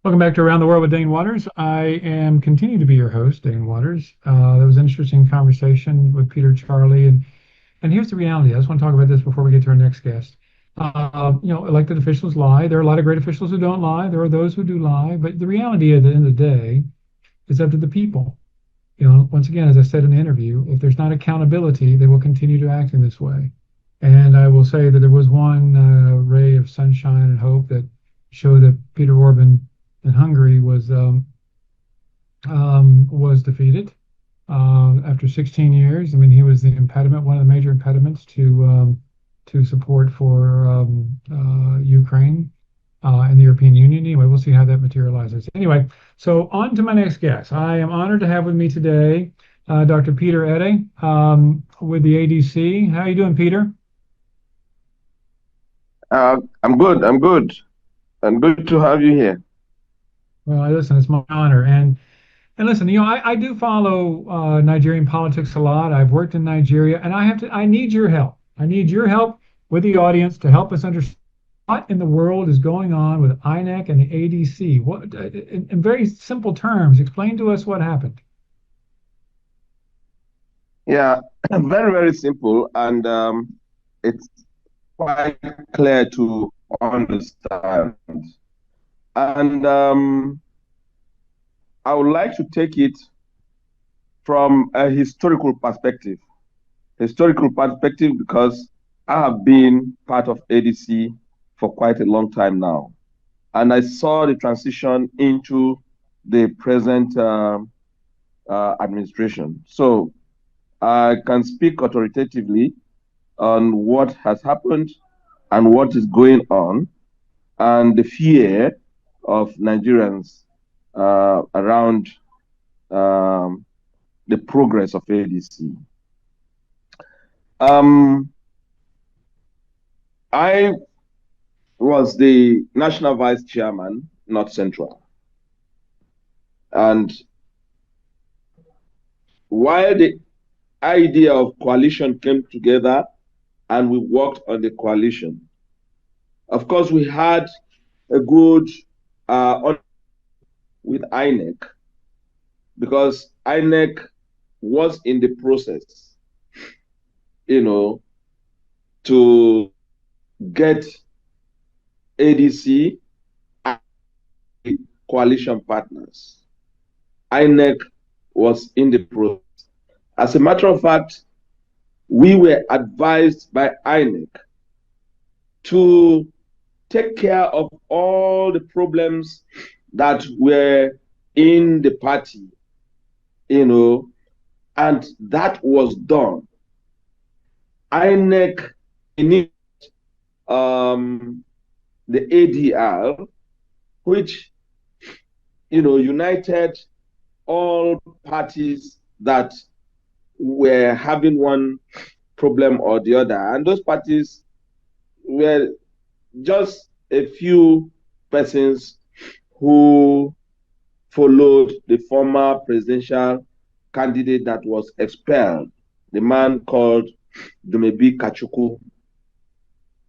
Welcome back to Around the World with Dane Waters. I am continue to be your host, Dane Waters. That was an interesting conversation with Peter Charlie, and here's the reality. I just want to talk about this before we get to our next guest. Elected officials lie. There are a lot of great officials who don't lie. There are those who do lie, but the reality at the end of the day is up to the people. Once again, as I said in the interview, if there's not accountability, they will continue to act in this way. And I will say that there was one ray of sunshine and hope that showed that Peter Orban in Hungary was defeated after 16 years. I mean, he was the impediment, one of the major impediments to support for Ukraine and the European Union. Anyway, we'll see how that materializes. Anyway, so on to my next guest. I am honored to have with me today Dr. Peter Edeh with the ADC. How are you doing, Peter? I'm good. I'm good. And good to have you here. Well, listen, it's my honor. And listen, I do follow Nigerian politics a lot. I've worked in Nigeria, and I need your help. I need your help with the audience to help us understand what in the world is going on with INEC and the ADC. What, in very simple terms, explain to us what happened. Yeah, very, very simple. And it's quite clear to understand. And I would like to take it from a historical perspective. Historical perspective because I have been part of ADC for quite a long time now. And I saw the transition into the present administration. So I can speak authoritatively on what has happened and what is going on and the fear of Nigerians around the progress of ADC. I was the national vice chairman, North Central. And while the idea of coalition came together and we worked on the coalition, of course, we had a good with INEC because INEC was in the process, to get ADC and coalition partners. INEC was in the process. As a matter of fact, we were advised by INEC to take care of all the problems that were in the party, and that was done. INEC initiated the ADR, which, united all parties that were having one problem or the other. And those parties were just a few persons who followed the former presidential candidate that was expelled, the man called Dumebi Kachuku.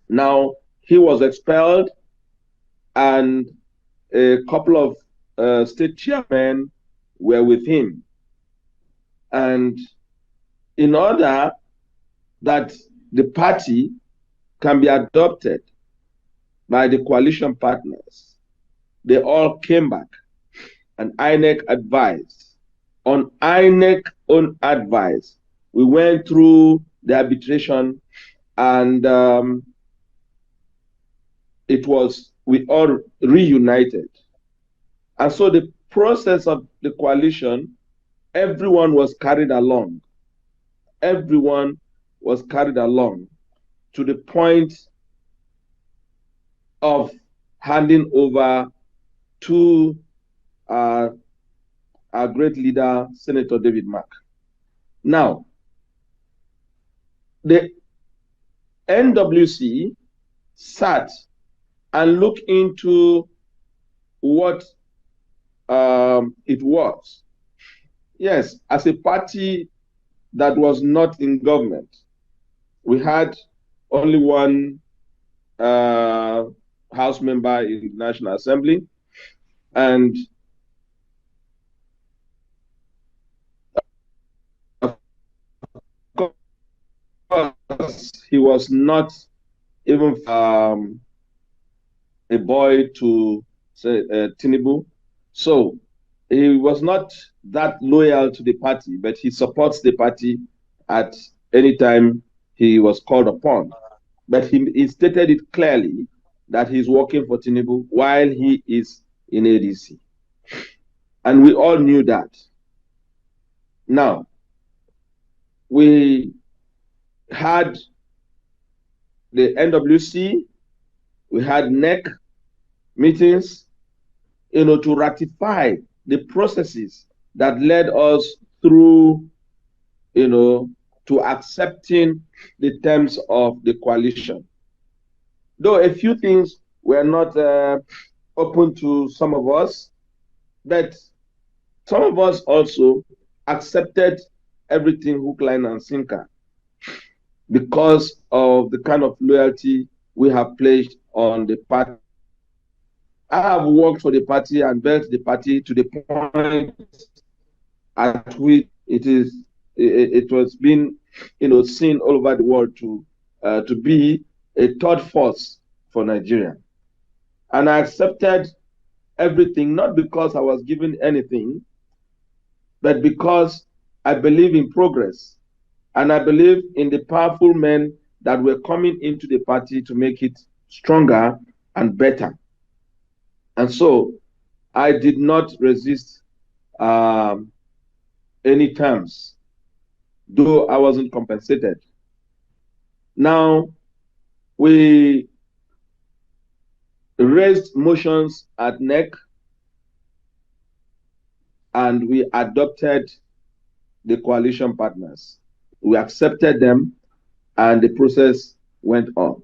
Now, he was expelled, and a couple of state chairmen were with him. And in order that the party can be adopted by the coalition partners, they all came back, and INEC advised. On INEC own advice, we went through the arbitration, and we all reunited. And so the process of the coalition, everyone was carried along. Everyone was carried along to the point of handing over to our great leader, Senator David Mark. Now, the NWC sat and looked into what it was. Yes, as a party that was not in government, we had only one House member in the National Assembly, And of course, he was not even a boy to say Tinubu. So he was not that loyal to the party, but he supports the party at any time he was called upon. But he stated it clearly that he's working for Tinubu while he is in ADC. And we all knew that. Now, we had the NWC, we had NEC meetings, to ratify the processes that led us through, to accepting the terms of the coalition. Though a few things were not open to some of us, but some of us also accepted everything hook, line, and sinker because of the kind of loyalty we have placed on the party. I have worked for the party and built the party to the point at which it was being seen all over the world to be a third force for Nigeria. And I accepted everything, not because I was given anything, but because I believe in progress. And I believe in the powerful men that were coming into the party to make it stronger and better. And so I did not resist any terms, though I wasn't compensated. Now, we raised motions at NEC and we adopted the coalition partners. We accepted them and the process went on.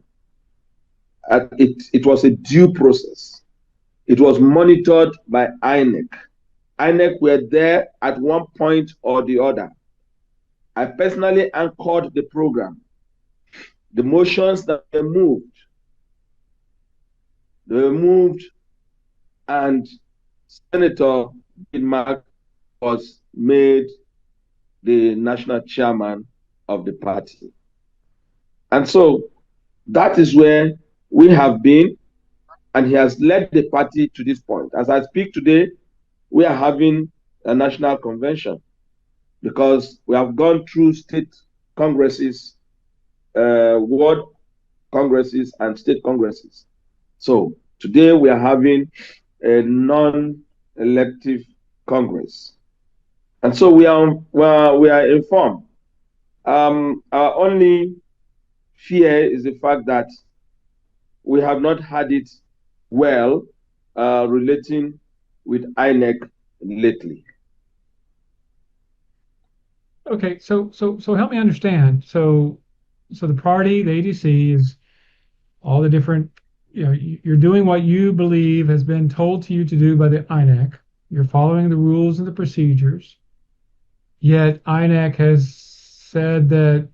It was a due process. It was monitored by INEC. INEC were there at one point or the other. I personally anchored the program. The motions that were moved, and Senator Bidmark was made the national chairman of the party. And so that is where we have been, and he has led the party to this point. As I speak today, we are having a national convention because we have gone through state congresses, ward congresses, and state congresses. So today we are having a non-elective congress. And so we are informed. Our only fear is the fact that we have not had it well relating with INEC lately. Okay, so help me understand. So the party, the ADC, is all the different, you're doing what you believe has been told to you to do by the INEC. You're following the rules and the procedures. Yet INEC has said that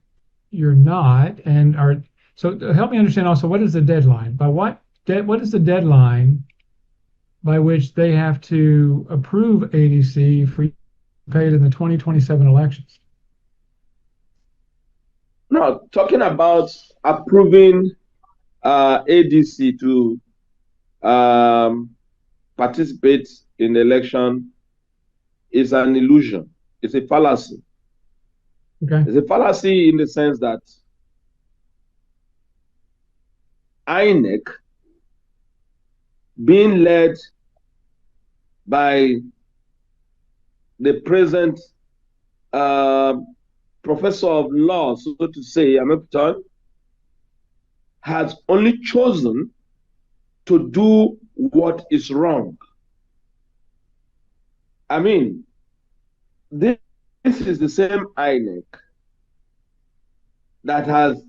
you're not, and are. So help me understand also, what is the deadline? What is the deadline by which they have to approve ADC for paid in the 2027 elections? Now, talking about approving ADC to participate in the election is an illusion. It's a fallacy. Okay. It's a fallacy in the sense that INEC, being led by the present professor of law, so to say, Amepton, has only chosen to do what is wrong. I mean, this is the same INEC that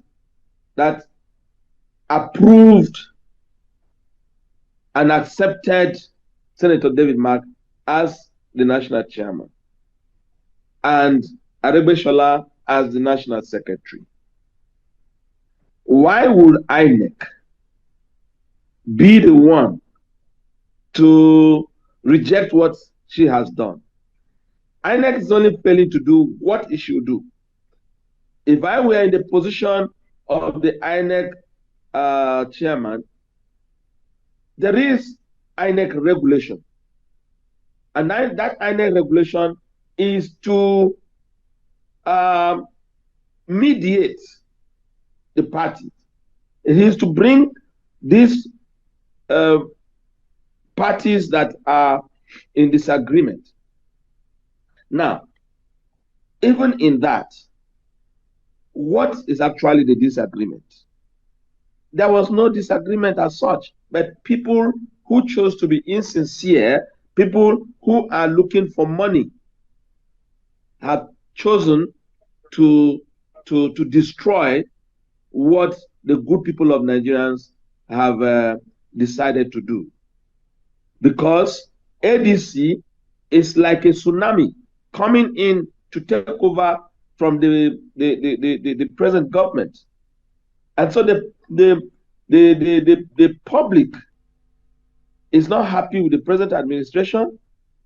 approved and accepted Senator David Mark as the national chairman and Adegbeshola as the national secretary. Why would INEC be the one to reject what she has done. INEC is only failing to do what it should do. If I were in the position of the INEC chairman, there is INEC regulation. And that INEC regulation is to mediate the parties. It is to bring these parties that are in disagreement. Now, even in that, what is actually the disagreement? There was no disagreement as such, but people who chose to be insincere, people who are looking for money, have chosen to destroy what the good people of Nigerians have decided to do. Because ADC is like a tsunami coming in to take over from the present government. And so the public is not happy with the present administration,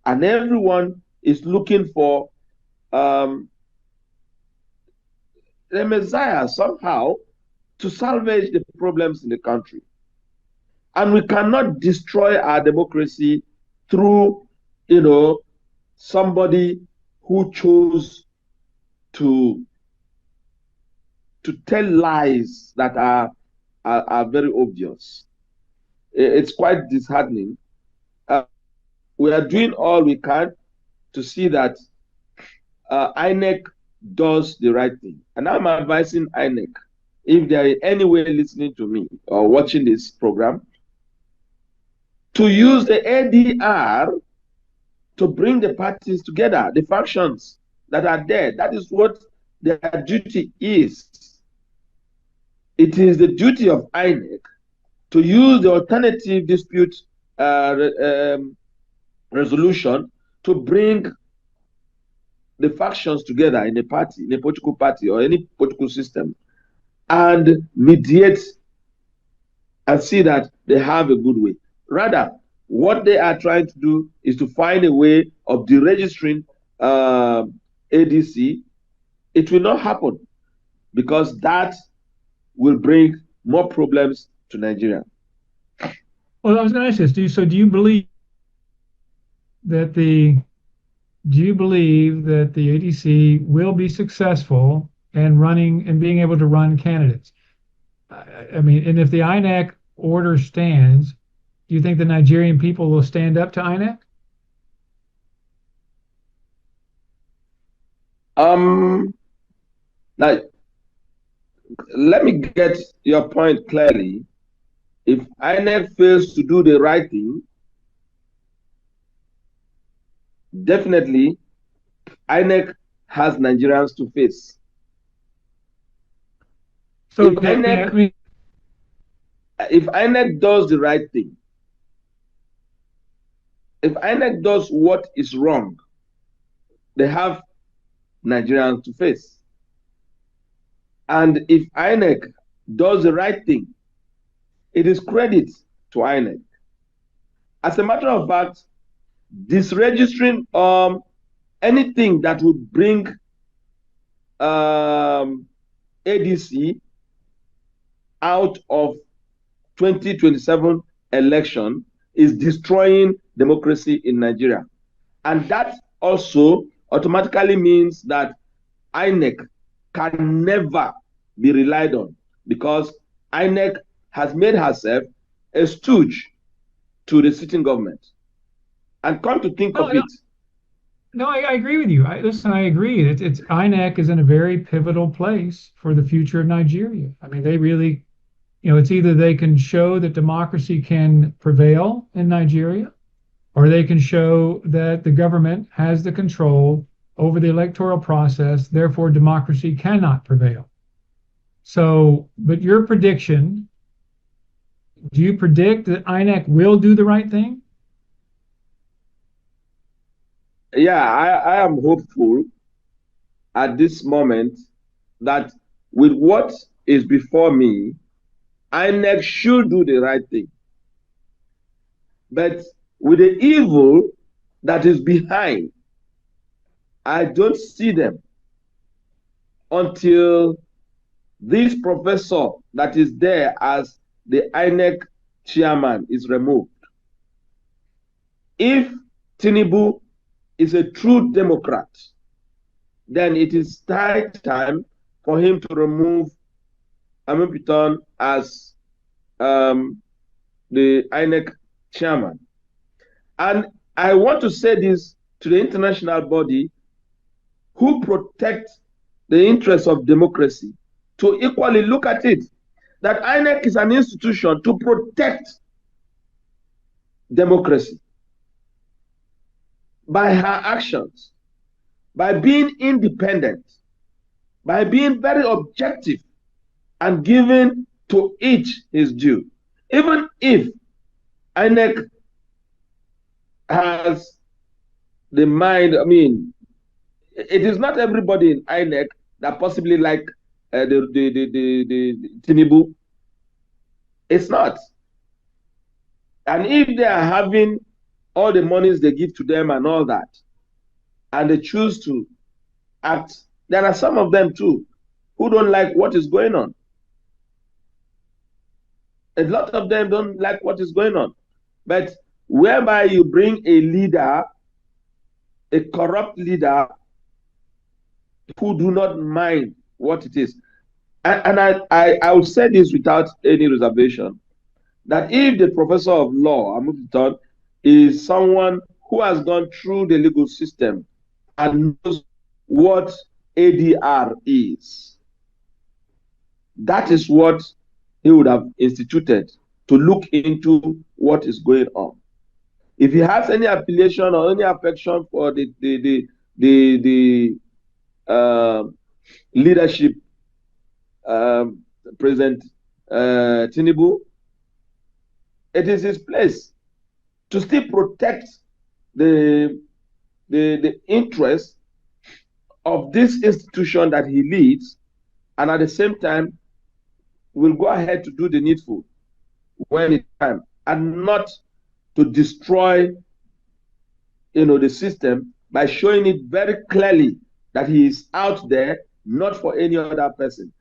and everyone is looking for the Messiah somehow to salvage the problems in the country. And we cannot destroy our democracy through, somebody who chose to tell lies that are very obvious. It's quite disheartening. We are doing all we can to see that INEC does the right thing. And I'm advising INEC, if there is any way listening to me or watching this program, to use the ADR to bring the parties together, the factions that are there. That is what their duty is. It is the duty of INEC to use the alternative dispute resolution to bring the factions together in a party, in a political party or any political system, and mediate and see that they have a good way. Rather, what they are trying to do is to find a way of deregistering ADC. It will not happen because that will bring more problems to Nigeria. Well, I was going to ask this. Do you believe that the ADC will be successful in running and being able to run candidates? I mean, and if the INEC order stands, do you think the Nigerian people will stand up to INEC? Now, let me get your point clearly. If INEC fails to do the right thing, definitely INEC has Nigerians to face. So if INEC does the right thing, if INEC does what is wrong, they have Nigerians to face. And if INEC does the right thing, it is credit to INEC. As a matter of fact, disregistering anything that would bring ADC out of 2027 election is destroying democracy in Nigeria. And that also automatically means that INEC can never be relied on, because INEC has made herself a stooge to the sitting government. And come to think of it. No, I agree with you. Listen, I agree. It's INEC is in a very pivotal place for the future of Nigeria. I mean, they really, it's either they can show that democracy can prevail in Nigeria, or they can show that the government has the control over the electoral process, therefore democracy cannot prevail. So, but your prediction, do you predict that INEC will do the right thing? Yeah, I am hopeful at this moment that with what is before me, INEC should do the right thing. But with the evil that is behind. I don't see them until this professor that is there as the INEC chairman is removed. If Tinubu is a true Democrat, then it is time for him to remove Ampiton as the INEC chairman. And I want to say this to the international body who protect the interests of democracy to equally look at it, that INEC is an institution to protect democracy by her actions, by being independent, by being very objective and giving to each his due. Even if INEC has the mind, I mean, it is not everybody in INEC that possibly like the Tinubu. It's not. And if they are having all the monies they give to them and all that, and they choose to act, there are some of them too who don't like what is going on. A lot of them don't like what is going on. But whereby you bring a leader, a corrupt leader, who do not mind what it is. And I would say this without any reservation, that if the professor of law, Ampiton, is someone who has gone through the legal system and knows what ADR is, that is what he would have instituted to look into what is going on. If he has any affiliation or any affection for the leadership, President Tinubu, it is his place to still protect the interests of this institution that he leads, and at the same time will go ahead to do the needful when it's time, and not to destroy, the system by showing it very clearly that he is out there, not for any other person.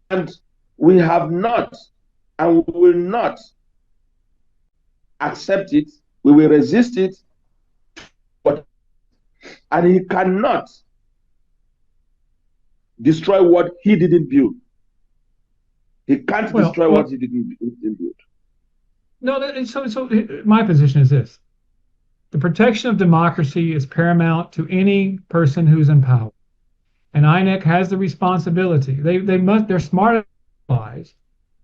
And we have not, and we will not accept it. We will resist it. And he cannot destroy what he didn't build. He can't destroy what he didn't build. No, so my position is this. The protection of democracy is paramount to any person who's in power. And INEC has the responsibility. They're smart enough to realize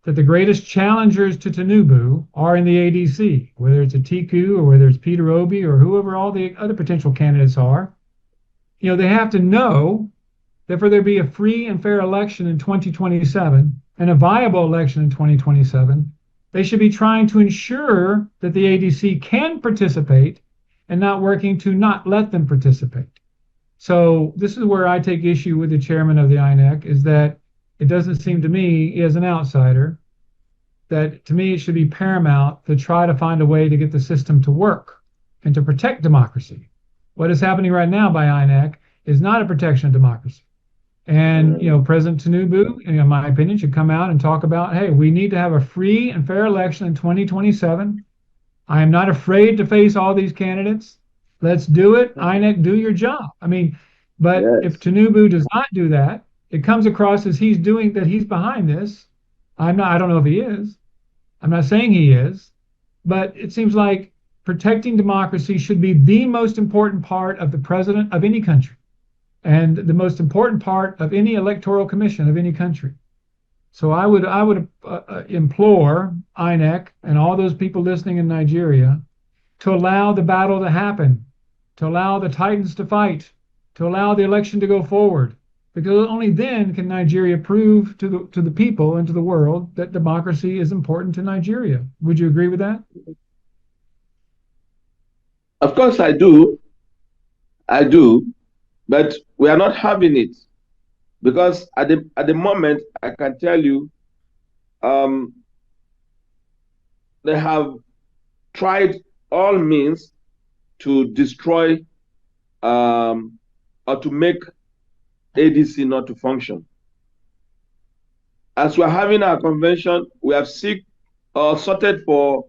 that the greatest challengers to Tinubu are in the ADC, whether it's Atiku or whether it's Peter Obi or whoever all the other potential candidates are. They have to know that for there to be a free and fair election in 2027 and a viable election in 2027, they should be trying to ensure that the ADC can participate and not working to not let them participate. So this is where I take issue with the chairman of the INEC, is that it doesn't seem to me, as an outsider, that to me it should be paramount to try to find a way to get the system to work and to protect democracy. What is happening right now by INEC is not a protection of democracy. And, President Tinubu, in my opinion, should come out and talk about, hey, we need to have a free and fair election in 2027. I am not afraid to face all these candidates. Let's do it. INEC, do your job. But yes, if Tinubu does not do that, it comes across as he's behind this. I don't know if he is. I'm not saying he is, but it seems like protecting democracy should be the most important part of the president of any country, and the most important part of any electoral commission of any country. So I would implore INEC and all those people listening in Nigeria to allow the battle to happen, to allow the titans to fight, to allow the election to go forward, because only then can Nigeria prove to the people and to the world that democracy is important to Nigeria. Would you agree with that? Of course I do. But we are not having it, because at the moment, I can tell you, they have tried all means to destroy or to make ADC not to function. As we're having our convention, we have sorted for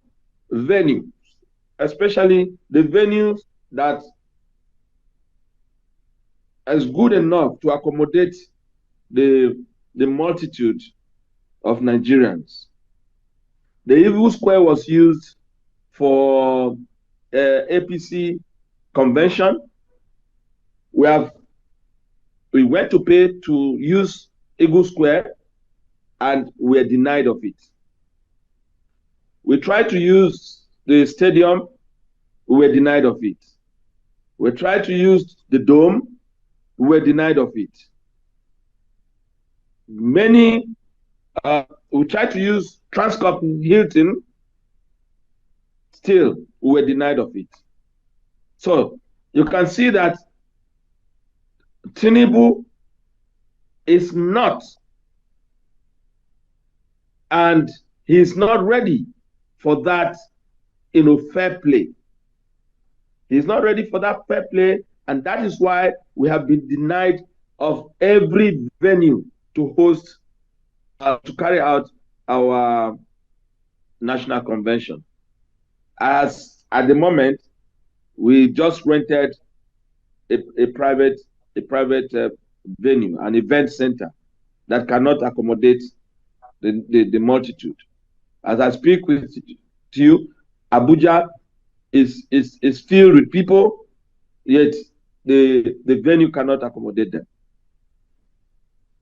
venues, especially the venues that is good enough to accommodate the multitude of Nigerians. The Evil Square was used for APC convention. We went to pay to use Eagle Square and we were denied of it. We tried to use the stadium, we were denied of it. We tried to use the dome, we were denied of it. We tried to use Transcorp Hilton, still we were denied of it. So you can see that Tinubu is not, and he is not ready for that, fair play. He's not ready for that fair play, and that is why we have been denied of every venue to host, to carry out our national convention. As at the moment, we just rented a private venue, an event center that cannot accommodate the multitude. As I speak with you, Abuja is filled with people, yet the venue cannot accommodate them.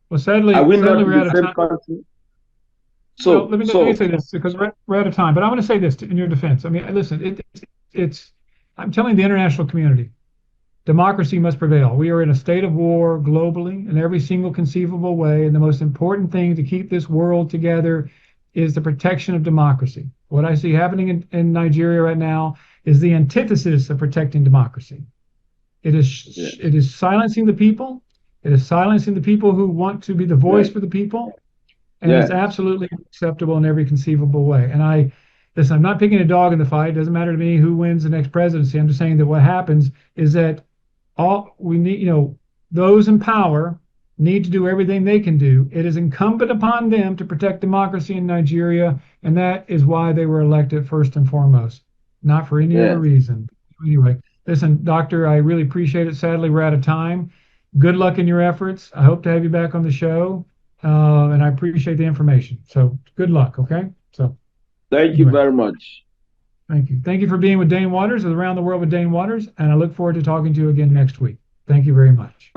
Well, sadly, Are we not we're in out the of same time. country? So let me say this because we're out of time. But I want to say this in your defense. I mean, listen, I'm telling the international community, democracy must prevail. We are in a state of war globally in every single conceivable way, and the most important thing to keep this world together is the protection of democracy. What I see happening in Nigeria right now is the antithesis of protecting democracy. It is silencing the people. It is silencing the people who want to be the voice for the people. And it's absolutely unacceptable in every conceivable way. And listen, I'm not picking a dog in the fight. It doesn't matter to me who wins the next presidency. I'm just saying that what happens is that all we need, those in power need to do everything they can do. It is incumbent upon them to protect democracy in Nigeria, and that is why they were elected first and foremost, not for any other reason. Anyway, listen, Doctor, I really appreciate it. Sadly, we're out of time. Good luck in your efforts. I hope to have you back on the show, and I appreciate the information. So good luck, okay? So thank you very much. Thank you. Thank you for being with Dane Waters, Around the World with Dane Waters, and I look forward to talking to you again next week. Thank you very much.